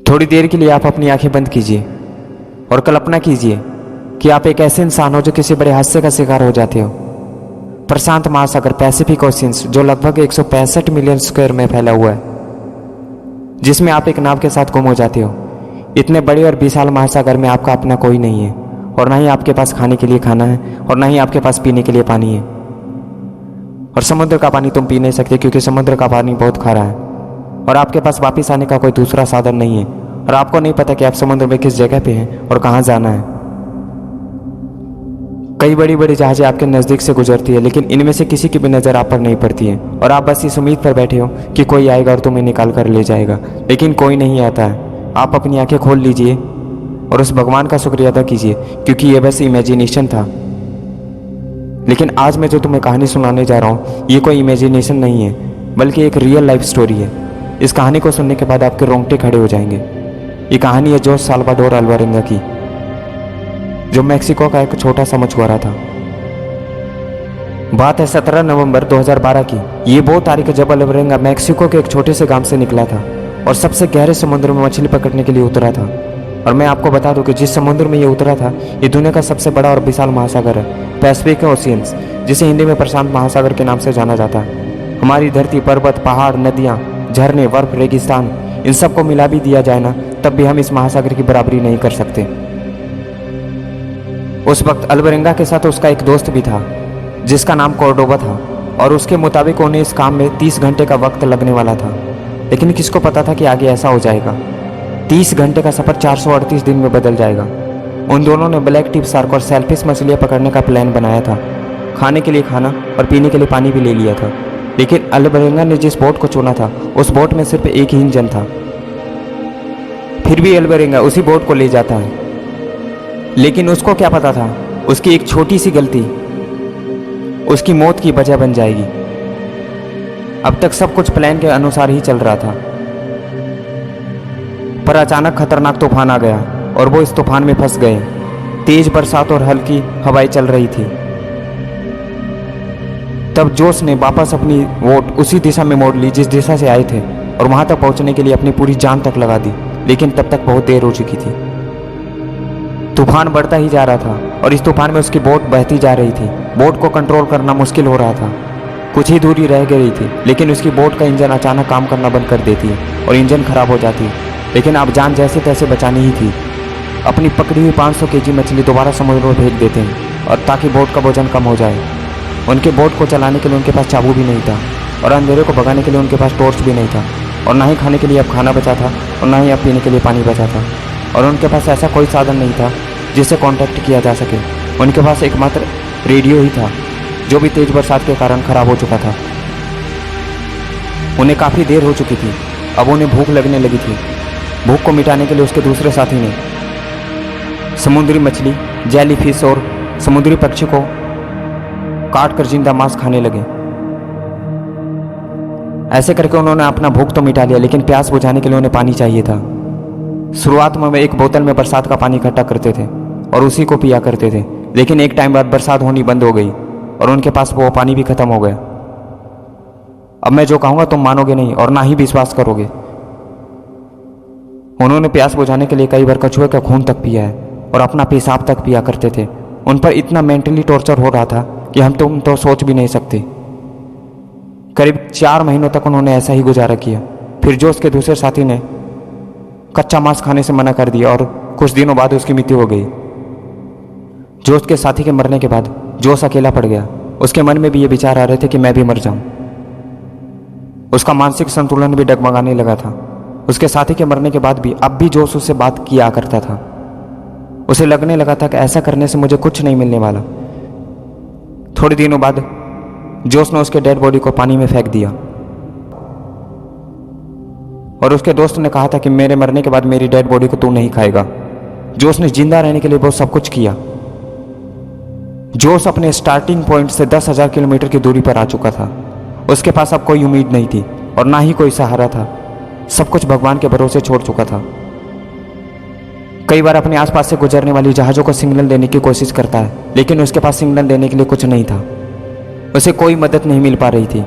थोड़ी देर के लिए आप अपनी आंखें बंद कीजिए और कल्पना कीजिए कि आप एक ऐसे इंसान हो जो किसी बड़े हादसे का शिकार हो जाते हो। प्रशांत महासागर, पैसिफिक ओशियंस, जो लगभग 165 मिलियन स्क्वायर में फैला हुआ है, जिसमें आप एक नाव के साथ गुम हो जाते हो। इतने बड़े और विशाल महासागर में आपका अपना कोई नहीं है, और ना ही आपके पास खाने के लिए खाना है, और ना ही आपके पास पीने के लिए पानी है। और समुद्र का पानी तुम पी नहीं सकते क्योंकि समुद्र का पानी बहुत खारा है, और आपके पास वापस आने का कोई दूसरा साधन नहीं है, और आपको नहीं पता कि आप समुद्र में किस जगह पे हैं और कहाँ जाना है। कई बड़ी बड़ी जहाजें आपके नज़दीक से गुजरती है, लेकिन इनमें से किसी की भी नज़र आप पर नहीं पड़ती है, और आप बस इस उम्मीद पर बैठे हो कि कोई आएगा और तुम्हें निकाल कर ले जाएगा, लेकिन कोई नहीं आता है। आप अपनी आंखें खोल लीजिए और उस भगवान का शुक्रिया अदा कीजिए, क्योंकि ये बस इमेजिनेशन था। लेकिन आज मैं जो तुम्हें कहानी सुनाने जा रहा हूँ, ये कोई इमेजिनेशन नहीं है, बल्कि एक रियल लाइफ स्टोरी है। इस कहानी को सुनने के बाद आपके रोंगटे खड़े हो जाएंगे। ये कहानी है जोस साल्वाडोर अल्वारेंगा की, जो मैक्सिको का एक छोटा सा मछुआरा था। बात है 17 नवंबर 2012 की। ये वो तारीख है जब अल्वारेंगा मैक्सिको के एक छोटे से गांव से निकला था और सबसे गहरे समुद्र में मछली पकड़ने के लिए उतरा था। और मैं आपको बता दूं कि जिस समुद्र में ये उतरा था, ये दुनिया का सबसे बड़ा और विशाल महासागर है, पैसिफिक ओशियंस, जिसे हिंदी में प्रशांत महासागर के नाम से जाना जाता है। हमारी धरती, पर्वत, पहाड़, नदियाँ, झरने, बर्फ, रेगिस्तान, इन सबको मिला भी दिया जाए ना, तब भी हम इस महासागर की बराबरी नहीं कर सकते। उस वक्त अल्वारेंगा के साथ उसका एक दोस्त भी था जिसका नाम कॉर्डोबा था, और उसके मुताबिक उन्हें इस काम में 30 घंटे का वक्त लगने वाला था। लेकिन किसको पता था कि आगे ऐसा हो जाएगा। 30 घंटे का सफ़र 438 दिन में बदल जाएगा। उन दोनों ने ब्लैक टिप शार्क और सेलफिश मछलियाँ पकड़ने का प्लान बनाया था। खाने के लिए खाना और पीने के लिए पानी भी ले लिया था। लेकिन अल्वारेंगा ने जिस बोट को चुना था, उस बोट में सिर्फ एक ही इंजन था। फिर भी अल्वारेंगा उसी बोट को ले जाता है, लेकिन उसको क्या पता था, उसकी एक छोटी सी गलती उसकी मौत की वजह बन जाएगी। अब तक सब कुछ प्लान के अनुसार ही चल रहा था, पर अचानक खतरनाक तूफान आ गया और वो इस तूफान में फंस गए। तेज बरसात और हल्की हवाएं चल रही थी। तब जोस ने वापस अपनी बोट उसी दिशा में मोड़ ली जिस दिशा से आए थे, और वहां तक पहुंचने के लिए अपनी पूरी जान तक लगा दी। लेकिन तब तक बहुत देर हो चुकी थी। तूफान बढ़ता ही जा रहा था और इस तूफान में उसकी बोट बहती जा रही थी। बोट को कंट्रोल करना मुश्किल हो रहा था। कुछ ही दूरी रह गई थी, लेकिन उसकी बोट का इंजन अचानक काम करना बंद कर देती है और इंजन खराब हो जाती है। लेकिन अब जान जैसे तैसे बचानी ही थी। अपनी पकड़ी हुई 500 केजी मछली दोबारा समुद्र में फेंक देते हैं, और ताकि बोट का वजन कम हो जाए। उनके बोट को चलाने के लिए उनके पास चाबू भी नहीं था, और अंधेरे को भगाने के लिए उनके पास टॉर्च भी नहीं था, और ना ही खाने के लिए अब खाना बचा था, और ना ही अब पीने के लिए पानी बचा था। और उनके पास ऐसा कोई साधन नहीं था जिससे कांटेक्ट किया जा सके। उनके पास एकमात्र रेडियो ही था, जो भी तेज बरसात के कारण खराब हो चुका था। उन्हें काफ़ी देर हो चुकी थी। अब उन्हें भूख लगने लगी थी। भूख को मिटाने के लिए उसके दूसरे साथी ने समुद्री मछली, जेलीफिश और समुद्री पक्षी को काट कर जिंदा मांस खाने लगे। ऐसे करके उन्होंने अपना भूख तो मिटा लिया, लेकिन प्यास बुझाने के लिए उन्हें पानी चाहिए था। शुरुआत में वे एक बोतल में बरसात का पानी इकट्ठा करते थे और उसी को पिया करते थे। लेकिन एक टाइम बाद बरसात होनी बंद हो गई और उनके पास वो पानी भी खत्म हो गया। अब मैं जो कहूँगा तुम मानोगे नहीं और ना ही विश्वास करोगे। उन्होंने प्यास बुझाने के लिए कई बार कछुए का खून तक पिया है और अपना पेशाब तक पिया करते थे। उन पर इतना मेंटली टॉर्चर हो रहा था कि तुम तो सोच भी नहीं सकते। करीब 4 महीनों तक उन्होंने ऐसा ही गुजारा किया। फिर जोस के दूसरे साथी ने कच्चा मांस खाने से मना कर दिया और कुछ दिनों बाद उसकी मृत्यु हो गई। जोस के साथी के मरने के बाद जोस अकेला पड़ गया। उसके मन में भी ये विचार आ रहे थे कि मैं भी मर जाऊं। उसका मानसिक संतुलन भी डगमगाने लगा था। उसके साथी के मरने के बाद भी अब भी जोस उससे बात किया करता था। उसे लगने लगा था कि ऐसा करने से मुझे कुछ नहीं मिलने वाला। थोड़े दिनों बाद जोस ने उसके डेड बॉडी को पानी में फेंक दिया, और उसके दोस्त ने कहा था कि मेरे मरने के बाद मेरी डेड बॉडी को तू नहीं खाएगा। जोस ने जिंदा रहने के लिए बहुत सब कुछ किया। जोस अपने स्टार्टिंग पॉइंट से 10,000 किलोमीटर की दूरी पर आ चुका था। उसके पास अब कोई उम्मीद नहीं थी और ना ही कोई सहारा था। सब कुछ भगवान के भरोसे छोड़ चुका था। कई बार अपने आसपास से गुजरने वाली जहाज़ों को सिग्नल देने की कोशिश करता है, लेकिन उसके पास सिग्नल देने के लिए कुछ नहीं था। उसे कोई मदद नहीं मिल पा रही थी।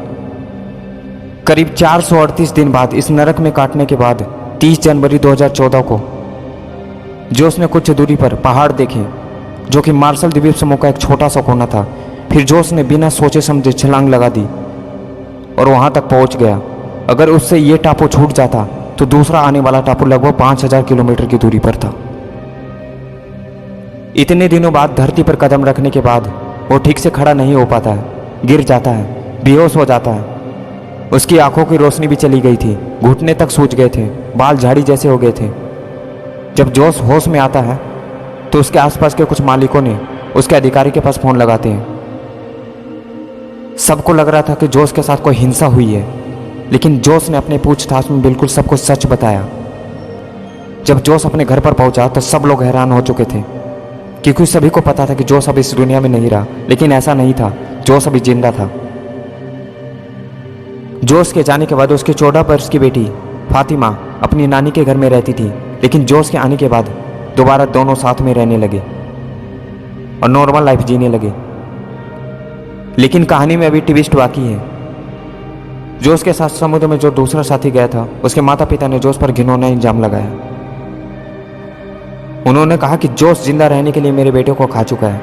करीब 438 दिन बाद इस नरक में काटने के बाद 30 जनवरी 2014 को जोश ने कुछ दूरी पर पहाड़ देखे जो कि मार्शल द्वीप समूह का एक छोटा सा कोना था। फिर जोश ने बिना सोचे समझे छलांग लगा दी और वहां तक पहुंच गया। अगर उससे ये टापू छूट जाता तो दूसरा आने वाला टापू लगभग 5000 किलोमीटर की दूरी पर था। इतने दिनों बाद धरती पर कदम रखने के बाद वो ठीक से खड़ा नहीं हो पाता है, गिर जाता है, बेहोश हो जाता है। उसकी आंखों की रोशनी भी चली गई थी, घुटने तक सूज गए थे, बाल झाड़ी जैसे हो गए थे। जब जोश होश में आता है तो उसके आसपास के कुछ मालिकों ने उसके अधिकारी के पास फोन लगाते हैं। सबको लग रहा था कि जोश के साथ कोई हिंसा हुई है, लेकिन जोश ने अपने पूछताछ में बिल्कुल सब कुछ सच बताया। जब जोश अपने घर पर पहुंचा तो सब लोग हैरान हो चुके थे, क्योंकि सभी को पता था कि जोश अब इस दुनिया में नहीं रहा। लेकिन ऐसा नहीं था, जोश अभी जिंदा था। जोश के जाने के बाद उसकी 14 वर्ष की बेटी फातिमा अपनी नानी के घर में रहती थी, लेकिन जोश के आने के बाद दोबारा दोनों साथ में रहने लगे और नॉर्मल लाइफ जीने लगे। लेकिन कहानी में अभी ट्विस्ट बाकी है। जोश के साथ समुद्र में जो दूसरा साथी गया था, उसके माता पिता ने जोश पर घिनौना इल्जाम लगाया। उन्होंने कहा कि जोश जिंदा रहने के लिए मेरे बेटे को खा चुका है,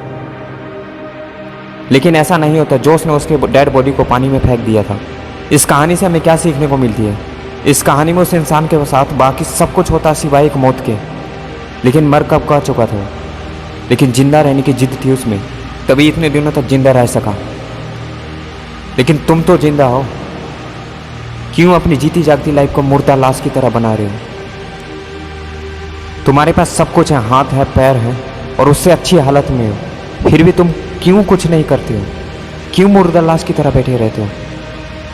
लेकिन ऐसा नहीं होता। जोश ने उसके डेड बॉडी को पानी में फेंक दिया था। इस कहानी से हमें क्या सीखने को मिलती है? इस कहानी में उस इंसान के साथ बाकी सब कुछ होता सिवाय एक मौत के, लेकिन मर कब का चुका था, लेकिन जिंदा रहने की जिद थी उसमें, तभी इतने दिनों तक जिंदा रह सका। लेकिन तुम तो जिंदा हो, क्यों अपनी जीती जागती लाइफ को मुर्दा लाश की तरह बना रहे हो? तुम्हारे पास सब कुछ है, हाथ है, पैर है और उससे अच्छी हालत में हो, फिर भी तुम क्यों कुछ नहीं करते हो? क्यों मुर्दा लाश की तरह बैठे रहते हो?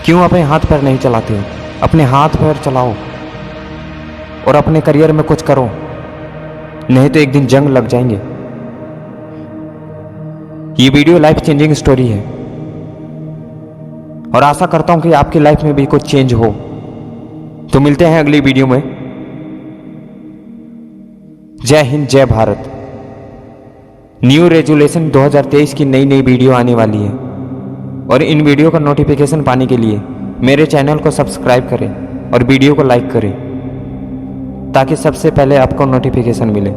क्यों अपने हाथ पैर नहीं चलाते हो? अपने हाथ पैर चलाओ और अपने करियर में कुछ करो, नहीं तो एक दिन जंग लग जाएंगे। ये वीडियो लाइफ चेंजिंग स्टोरी है और आशा करता हूं कि आपकी लाइफ में भी कुछ चेंज हो। तो मिलते हैं अगली वीडियो में। जय हिंद, जय भारत। न्यू रेजुलेशन 2023 की नई नई वीडियो आने वाली है और इन वीडियो का नोटिफिकेशन पाने के लिए मेरे चैनल को सब्सक्राइब करें और वीडियो को लाइक करें, ताकि सबसे पहले आपको नोटिफिकेशन मिले।